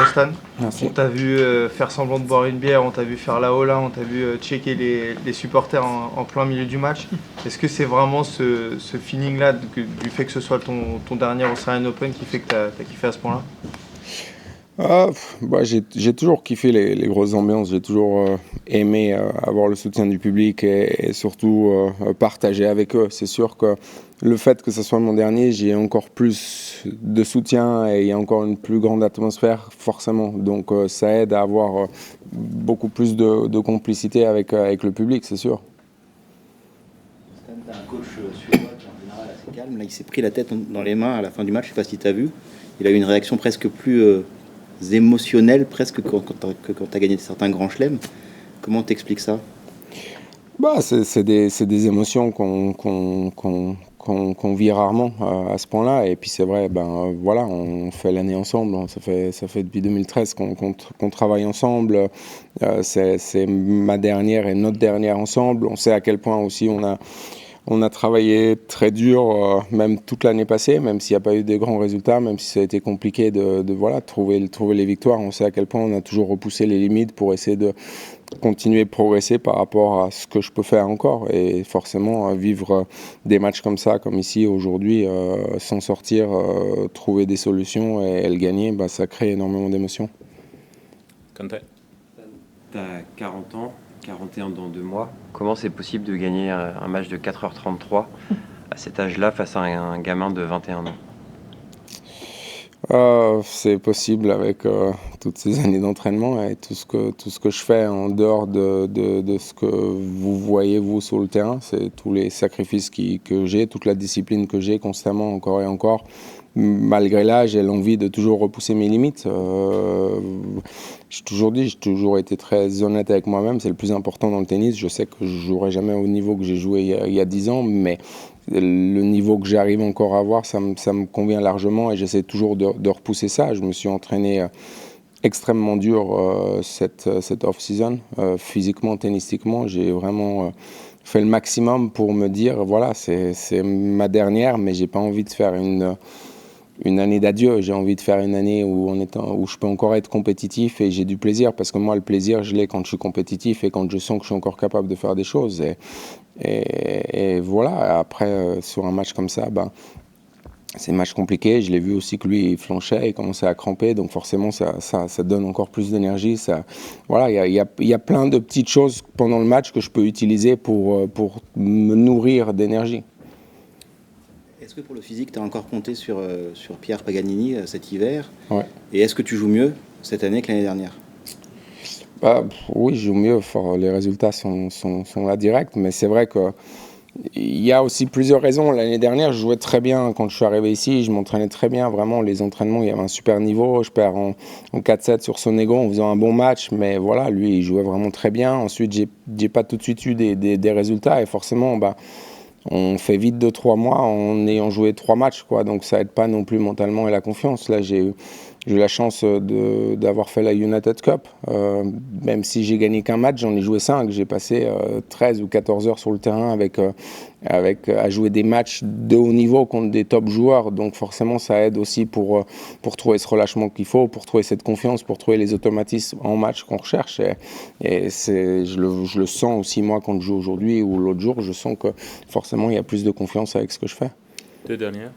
Stan. Merci. On t'a vu faire semblant de boire une bière, on t'a vu faire la hola, on t'a vu checker les supporters en plein milieu du match. Est-ce que c'est vraiment ce feeling-là, du fait que ce soit ton dernier Australian Open, qui fait que t'as kiffé à ce point-là? J'ai toujours kiffé les grosses ambiances, j'ai toujours aimé avoir le soutien du public et surtout partager avec eux. C'est sûr que le fait que ce soit mon dernier, j'ai encore plus de soutien et il y a encore une plus grande atmosphère forcément. Donc ça aide à avoir beaucoup plus de complicité avec le public, c'est sûr. Stan, t'as un coach suédois qui est en général assez calme. Là, il s'est pris la tête dans les mains à la fin du match, je sais pas si tu as vu. Il a eu une réaction presque plus émotionnelle presque que quand tu as gagné certains grands chelems. Comment t'expliques ça? C'est des émotions qu'on vit rarement à ce point-là. Et puis c'est vrai, voilà, on fait l'année ensemble. Ça fait depuis 2013 qu'on travaille ensemble. C'est ma dernière et notre dernière ensemble. On sait à quel point aussi on a travaillé très dur, même toute l'année passée, même s'il n'y a pas eu de grands résultats, même si ça a été compliqué de trouver les victoires. On sait à quel point on a toujours repoussé les limites pour essayer de continuer de progresser par rapport à ce que je peux faire encore. Et forcément, vivre des matchs comme ça, comme ici aujourd'hui, s'en sortir, trouver des solutions et le gagner, ça crée énormément d'émotions. Conte. T'as 40 ans, 41 dans 2 mois. Comment c'est possible de gagner un match de 4h33 à cet âge-là face à un gamin de 21 ans? C'est possible avec toutes ces années d'entraînement et tout ce que je fais en dehors de ce que vous voyez vous sur le terrain. C'est tous les sacrifices que j'ai, toute la discipline que j'ai constamment, encore et encore. Malgré l'âge et l'envie de toujours repousser mes limites. J'ai toujours été très honnête avec moi-même. C'est le plus important dans le tennis. Je sais que je ne jouerai jamais au niveau que j'ai joué il y a 10 ans, mais le niveau que j'arrive encore à avoir, ça me convient largement et j'essaie toujours de repousser ça. Je me suis entraîné extrêmement dur cette off-season, physiquement, tennistiquement. J'ai vraiment fait le maximum pour me dire, voilà, c'est ma dernière, mais j'ai pas envie de faire une année d'adieu. J'ai envie de faire une année où je peux encore être compétitif et j'ai du plaisir, parce que moi, le plaisir, je l'ai quand je suis compétitif et quand je sens que je suis encore capable de faire des choses. Et voilà, après, sur un match comme ça, c'est un match compliqué. Je l'ai vu aussi que lui, il flanchait, il commençait à cramper, donc forcément, ça donne encore plus d'énergie. Voilà, il y a plein de petites choses pendant le match que je peux utiliser pour me nourrir d'énergie. Est-ce que pour le physique, tu as encore compté sur Pierre Paganini cet hiver? Ouais. Et est-ce que tu joues mieux cette année que l'année dernière? Oui, je joue mieux. Les résultats sont là direct, mais c'est vrai que il y a aussi plusieurs raisons. L'année dernière, je jouais très bien quand je suis arrivé ici. Je m'entraînais très bien. Vraiment, les entraînements, il y avait un super niveau. Je perds en 4-7 sur Sonego en faisant un bon match. Mais voilà, lui, il jouait vraiment très bien. Ensuite, j'ai pas tout de suite eu des résultats. Et forcément, on fait vite 2-3 mois en ayant joué 3 matchs, quoi. Donc ça aide pas non plus mentalement et la confiance. Là, j'ai eu la chance d'avoir fait la United Cup. Même si j'ai gagné qu'un match, j'en ai joué 5. J'ai passé 13 ou 14 heures sur le terrain à jouer des matchs de haut niveau contre des top joueurs. Donc forcément, ça aide aussi pour trouver ce relâchement qu'il faut, pour trouver cette confiance, pour trouver les automatismes en match qu'on recherche. Et je le sens aussi, moi, quand je joue aujourd'hui ou l'autre jour, je sens que forcément, il y a plus de confiance avec ce que je fais. 2 dernières.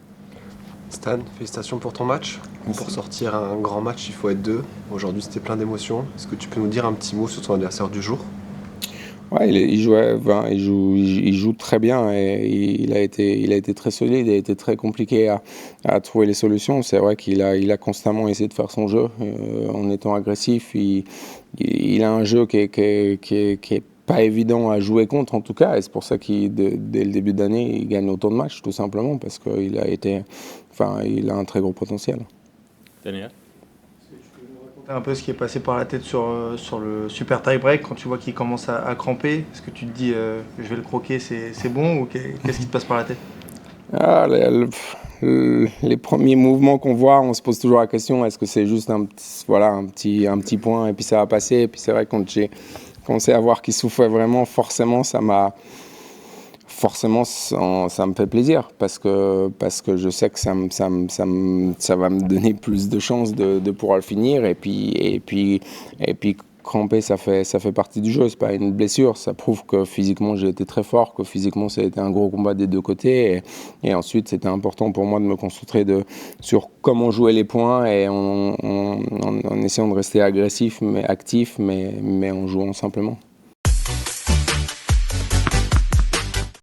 Stan, félicitations pour ton match. Merci. Pour sortir un grand match, il faut être 2. Aujourd'hui, c'était plein d'émotions. Est-ce que tu peux nous dire un petit mot sur ton adversaire du jour? Ouais, il joue très bien et il a été très solide, il a été très compliqué à trouver les solutions. C'est vrai qu'il a constamment essayé de faire son jeu en étant agressif. Il a un jeu qui est pas évident à jouer contre, en tout cas, et c'est pour ça dès le début d'année, il gagne autant de matchs, tout simplement, parce qu'il il a un très gros potentiel. Daniel. Un peu ce qui est passé par la tête sur le super tie-break quand tu vois qu'il commence à cramper. Est-ce que tu te dis je vais le croquer, c'est bon, ou qu'est-ce qui te passe par la tête? Les premiers mouvements qu'on voit, on se pose toujours la question, est-ce que c'est juste un petit point et puis ça va passer? Et puis c'est vrai, quand j'ai commencé à voir qu'il souffrait vraiment, forcément forcément, ça me fait plaisir parce que je sais que ça va me donner plus de chances de pouvoir le finir. Et puis cramper, ça fait partie du jeu. C'est pas une blessure. Ça prouve que physiquement, j'ai été très fort, que physiquement, ça a été un gros combat des deux côtés. Et ensuite, c'était important pour moi de me concentrer sur comment jouer les points et en essayant de rester agressif, mais actif, mais en jouant simplement.